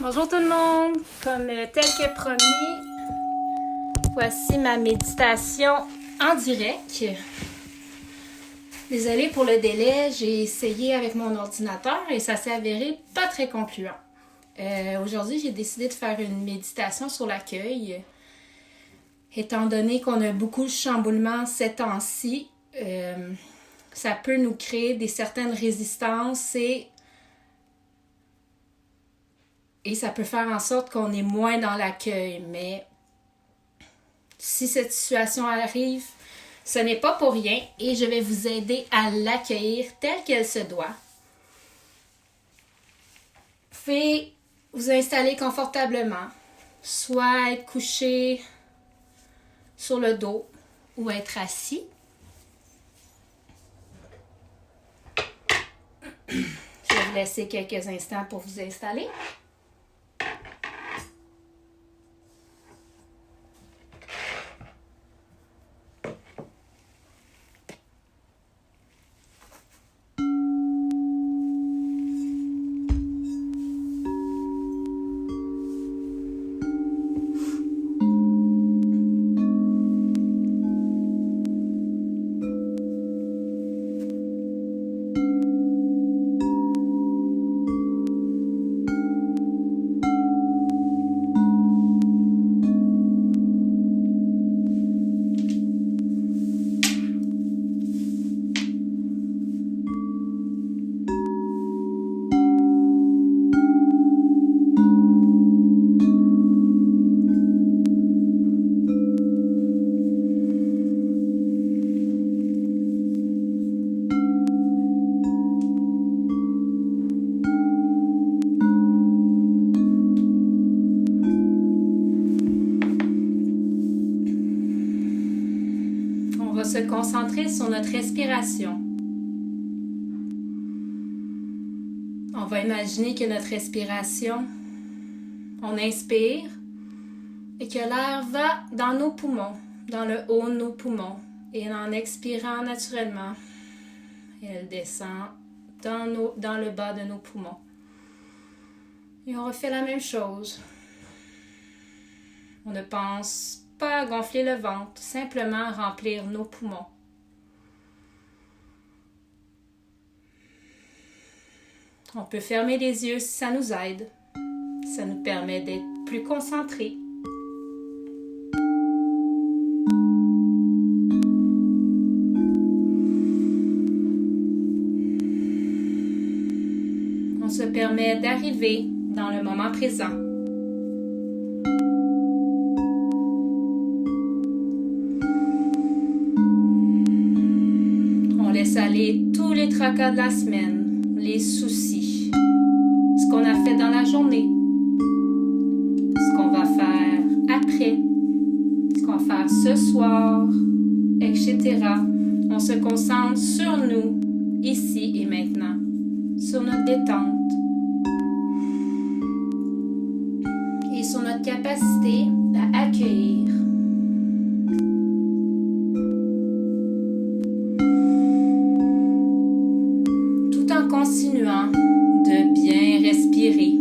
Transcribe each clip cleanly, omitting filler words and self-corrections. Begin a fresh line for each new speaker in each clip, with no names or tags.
Bonjour tout le monde! Comme tel que promis, voici ma méditation en direct. Désolée pour le délai, j'ai essayé avec mon ordinateur et ça s'est avéré pas très concluant. Aujourd'hui, j'ai décidé de faire une méditation sur l'accueil. Étant donné qu'on a beaucoup de chamboulements ces temps-ci, ça peut nous créer certaines résistances et ça peut faire en sorte qu'on est moins dans l'accueil. Mais si cette situation arrive, ce n'est pas pour rien et je vais vous aider à l'accueillir telle qu'elle se doit. Vous pouvez vous installer confortablement, soit être couché sur le dos ou être assis. Je vais vous laisser quelques instants pour vous installer. On va se concentrer sur notre respiration. On va imaginer que notre respiration, on inspire et que l'air va dans nos poumons, dans le haut de nos poumons. Et en expirant naturellement, elle descend dans le bas de nos poumons. Et on refait la même chose. On ne pense pas à gonfler le ventre, simplement remplir nos poumons. On peut fermer les yeux si ça nous aide. Ça nous permet d'être plus concentrés. On se permet d'arriver dans le moment présent. On laisse aller tous les tracas de la semaine, les soucis, ce qu'on a fait dans la journée, ce qu'on va faire après, ce qu'on va faire ce soir, etc. On se concentre sur nous, ici et maintenant, sur notre détente et sur notre capacité à accueillir. Tout en continuant de bien respirer.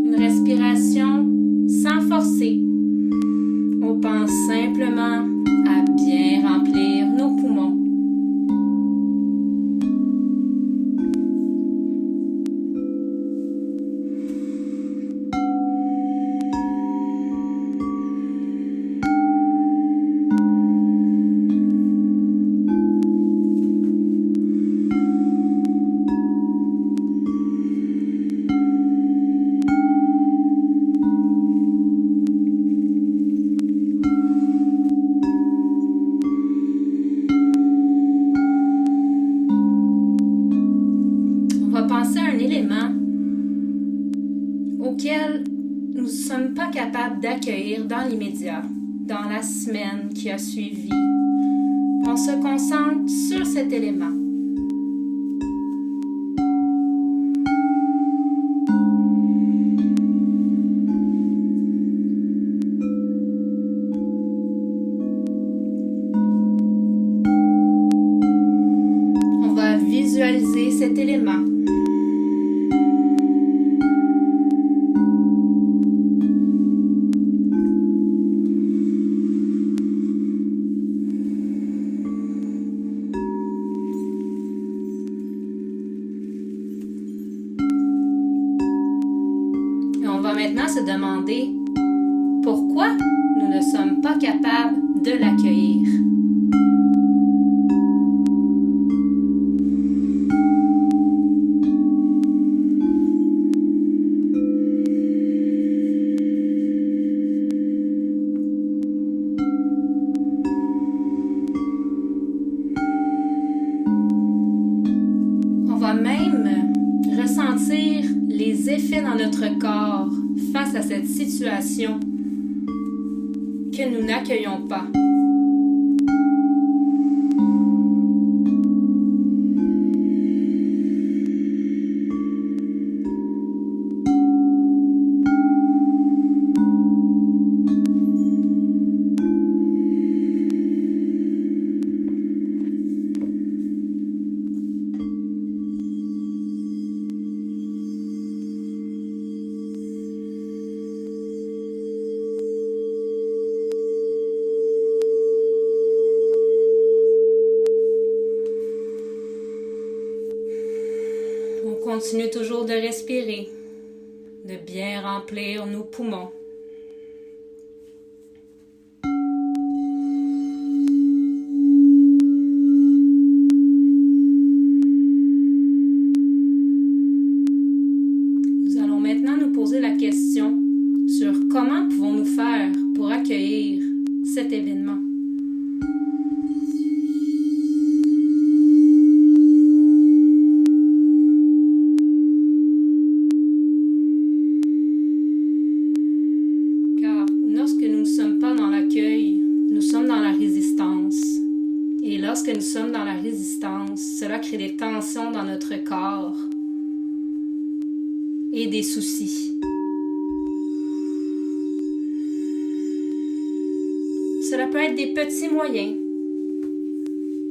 Une respiration sans forcer. On pense simplement à bien remplir nos poumons. Penser à un élément auquel nous ne sommes pas capables d'accueillir dans l'immédiat, dans la semaine qui a suivi. On se concentre sur cet élément. On va visualiser visualiser cet élément. Et on va maintenant se demander pourquoi nous ne sommes pas capables de l'accueillir. On va même ressentir les effets dans notre corps face à cette situation que nous n'accueillons pas. On continue toujours de respirer, de bien remplir nos poumons. Nous allons maintenant nous poser la question sur comment pouvons-nous faire pour accueillir cet événement. Et lorsque nous sommes dans la résistance, cela crée des tensions dans notre corps et des soucis. Cela peut être des petits moyens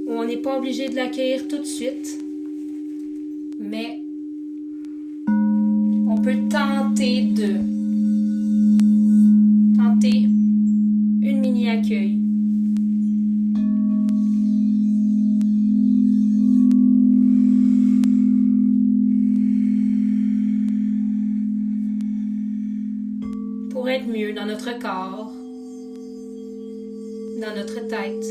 où on n'est pas obligé de l'accueillir tout de suite, mais on peut tenter une mini-accueil. Pour être mieux dans notre corps, dans notre tête.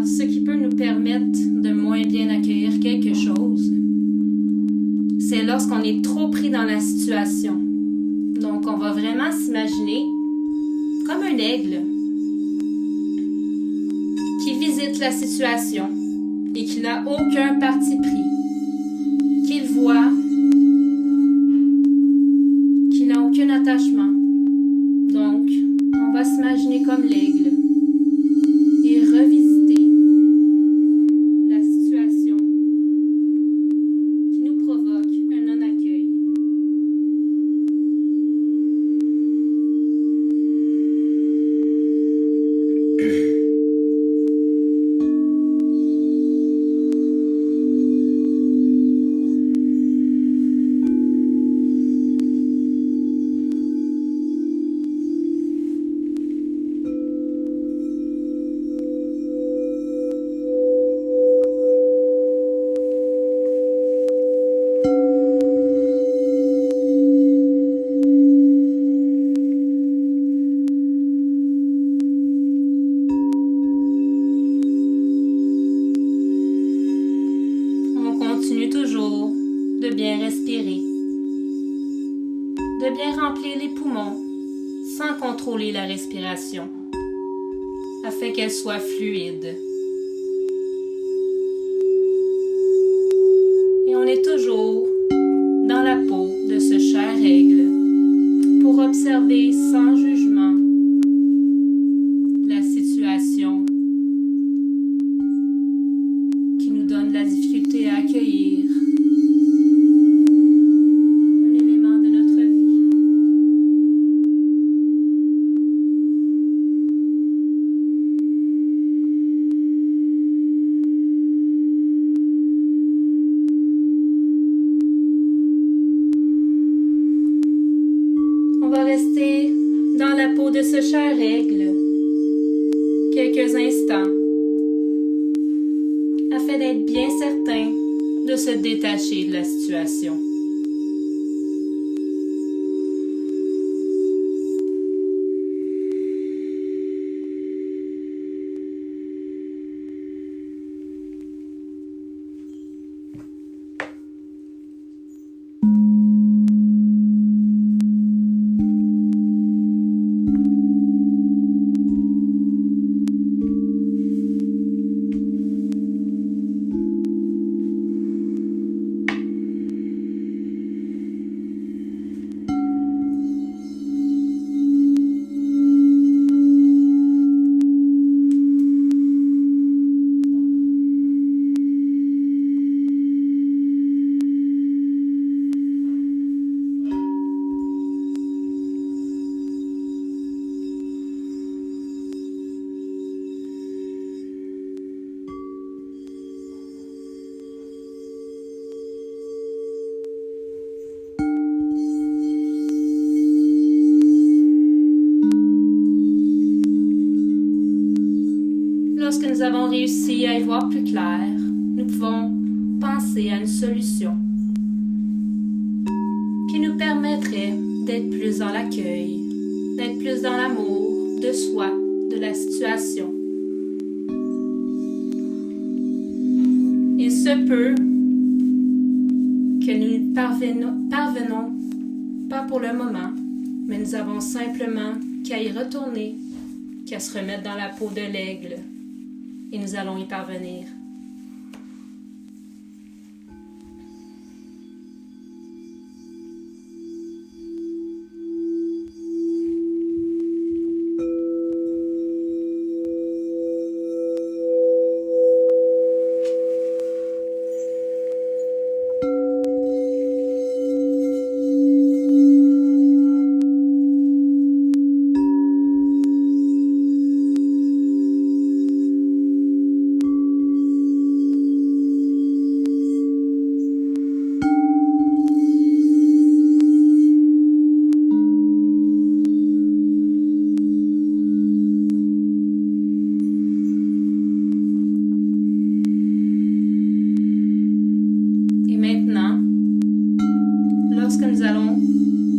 Ce qui peut nous permettre de moins bien accueillir quelque chose, c'est lorsqu'on est trop pris dans la situation. Donc, on va vraiment s'imaginer comme un aigle qui visite la situation et qui n'a aucun parti pris, qu'il voit, qui n'a aucun attachement. Donc, on va s'imaginer comme l'aigle et revisiter de bien respirer, de bien remplir les poumons sans contrôler la respiration, afin qu'elle soit fluide. chère aigle quelques instants afin d'être bien certain de se détacher de la situation. Lorsque nous avons réussi à y voir plus clair, nous pouvons penser à une solution qui nous permettrait d'être plus dans l'accueil, d'être plus dans l'amour de soi, de la situation. Il se peut que nous ne parvenons pas pour le moment, mais nous avons simplement qu'à y retourner, qu'à se remettre dans la peau de l'aigle. Et nous allons y parvenir.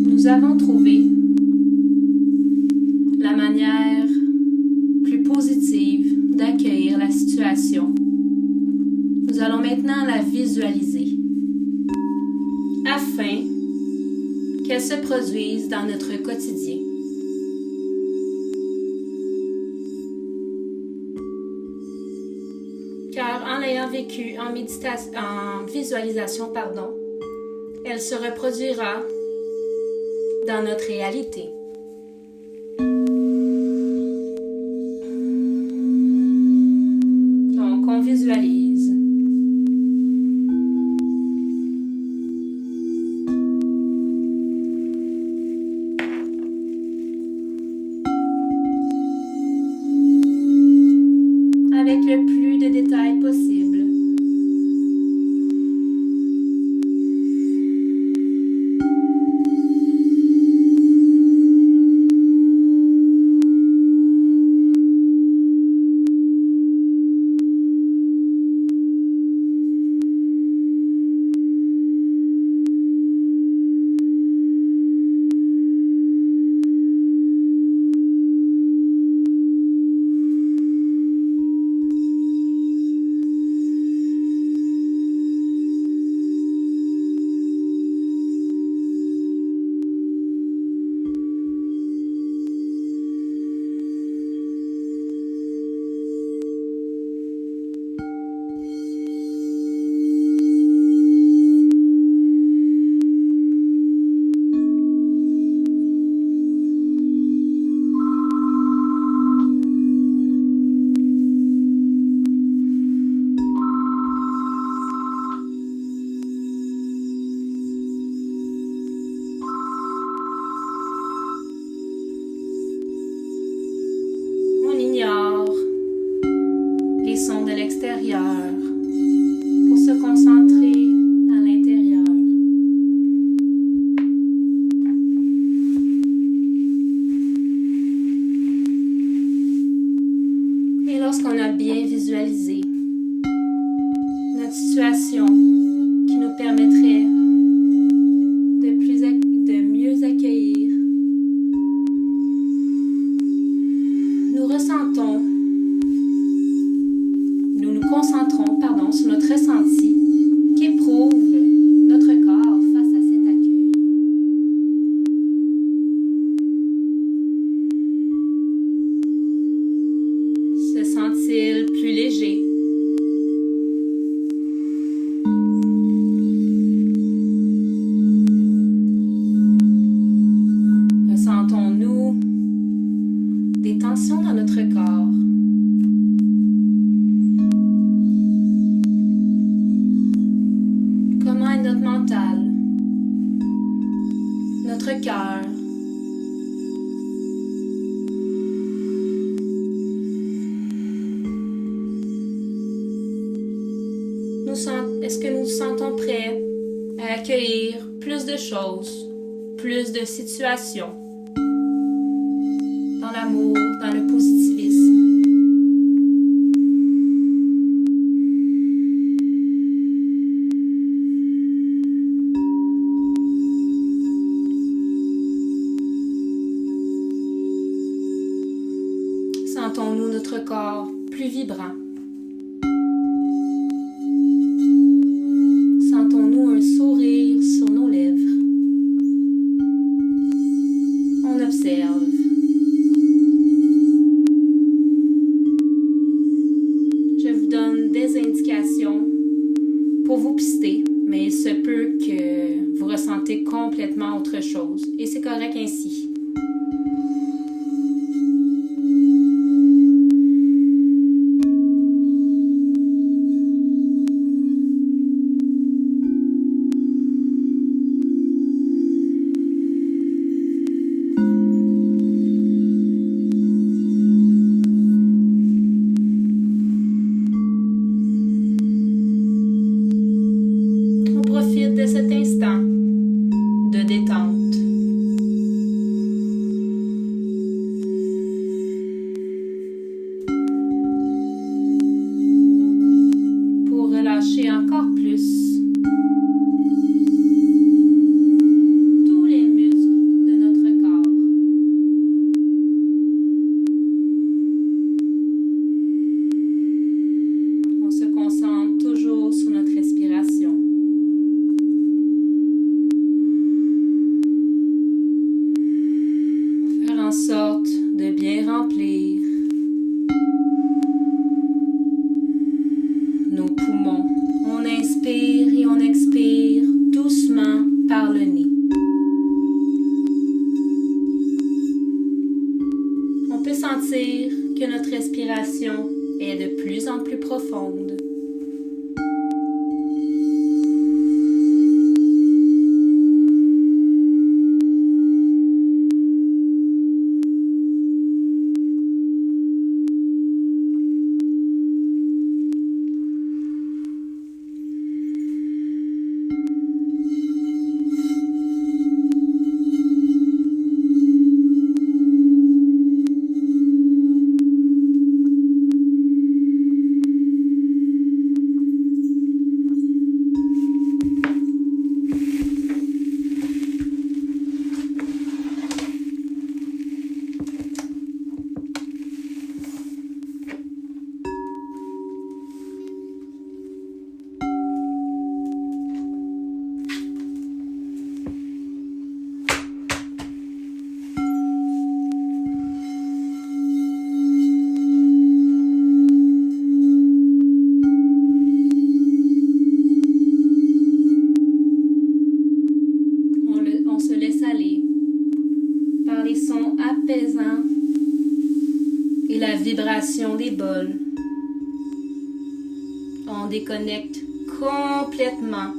Nous avons trouvé la manière plus positive d'accueillir la situation. Nous allons maintenant la visualiser afin qu'elle se produise dans notre quotidien. Car en l'ayant vécu en visualisation, elle se reproduira dans notre réalité. Donc, on visualise. Avec le plus de détails possible. Les sons de l'extérieur pour se concentrer à l'intérieur. situation qui nous permettrait de mieux accueillir. Nous ressentons, nous nous concentrons, sur notre ressenti qu'éprouve notre corps face à cet accueil. Se sent-il plus léger? Ressentons-nous des tensions dans notre corps? Comment est notre mental? Notre cœur? Est-ce que nous nous sentons prêts à accueillir plus de choses, plus de situations, dans l'amour, dans le positivisme? Sentons-nous notre corps plus vibrant? Sentons-nous un sourire sur nos lèvres? On observe. Je vous donne des indications pour vous pister, mais il se peut que vous ressentez complètement autre chose, et c'est correct ainsi. De cet instant de détente. Pour relâcher encore plus tous les muscles de notre corps. On se concentre toujours sur notre respiration. En sorte de bien remplir nos poumons. On inspire et on expire doucement par le nez. On peut sentir que notre respiration est de plus en plus profonde. Apaisant et la vibration des bols. On déconnecte complètement.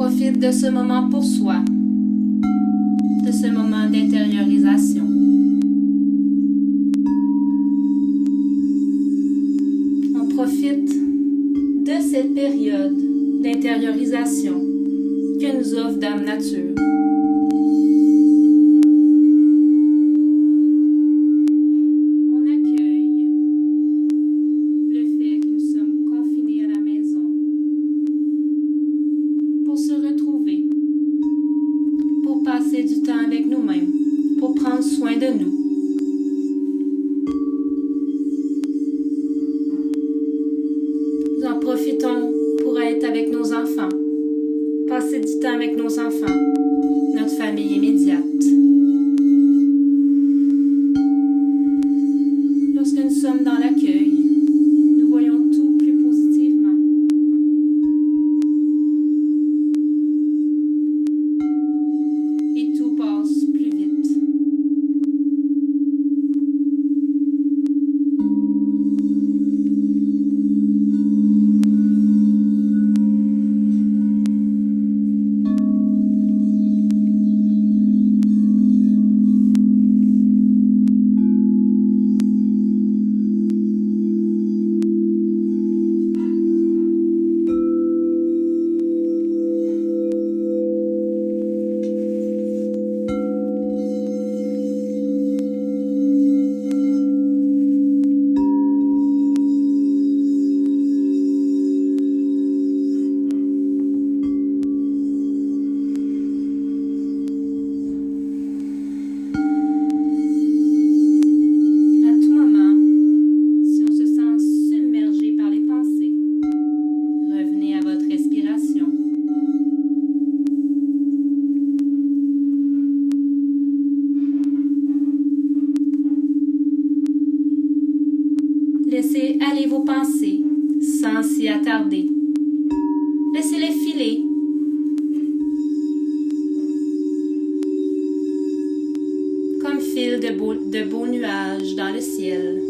profite de ce moment pour soi, de ce moment d'intériorisation. On profite de cette période d'intériorisation que nous offre Dame Nature. On accueille le fait que nous sommes confinés à la maison pour se retrouver, pour passer du temps avec nous-mêmes, pour prendre soin de nous. Nous en profitons pour être avec nos enfants, passer du temps avec nos enfants, notre famille immédiate. Lorsque nous sommes dans l'accueil, nous voyons tout plus positivement. Et tout passe plus vite. Laissez aller vos pensées sans s'y attarder. Laissez-les filer. Comme filent de beaux nuages dans le ciel.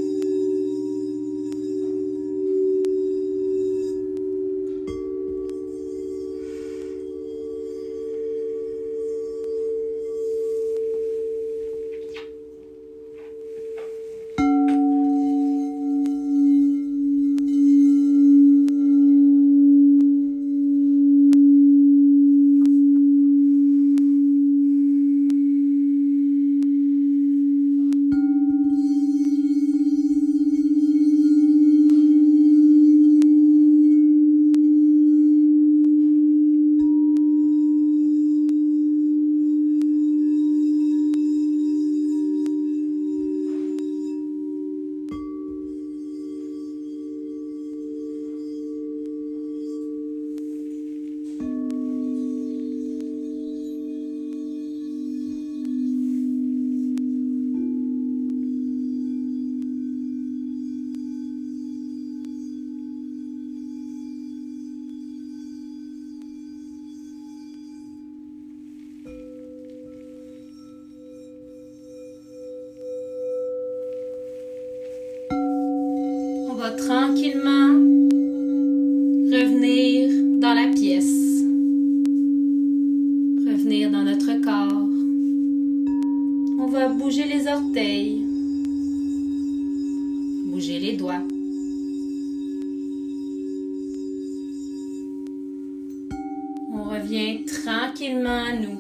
On va tranquillement revenir dans la pièce, revenir dans notre corps. On va bouger les orteils, bouger les doigts. On revient tranquillement à nous.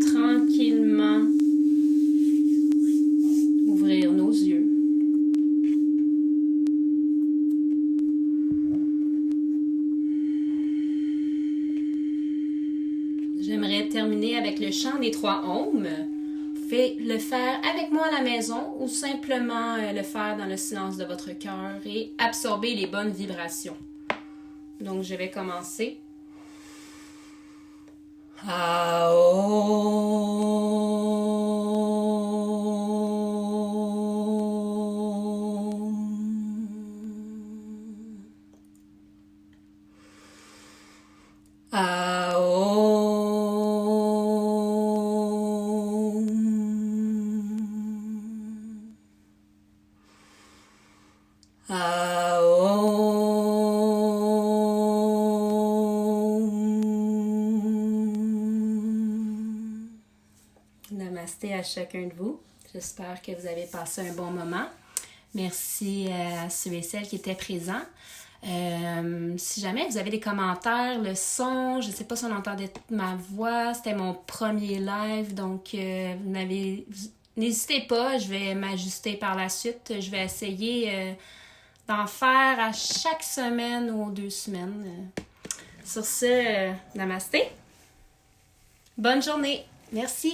Tranquillement ouvrir nos yeux. J'aimerais terminer avec le chant des 3 ohms. pouvez le faire avec moi à la maison ou simplement le faire dans le silence de votre cœur et absorber les bonnes vibrations. Donc, je vais commencer. Namasté à chacun de vous. J'espère que vous avez passé un bon moment. Merci à ceux et celles qui étaient présents. Si jamais vous avez des commentaires, le son, je ne sais pas si on entendait ma voix, c'était mon premier live, donc n'hésitez pas, je vais m'ajuster par la suite. Je vais essayer d'en faire à chaque semaine ou 2 semaines. Sur ce, namasté. Bonne journée. Merci.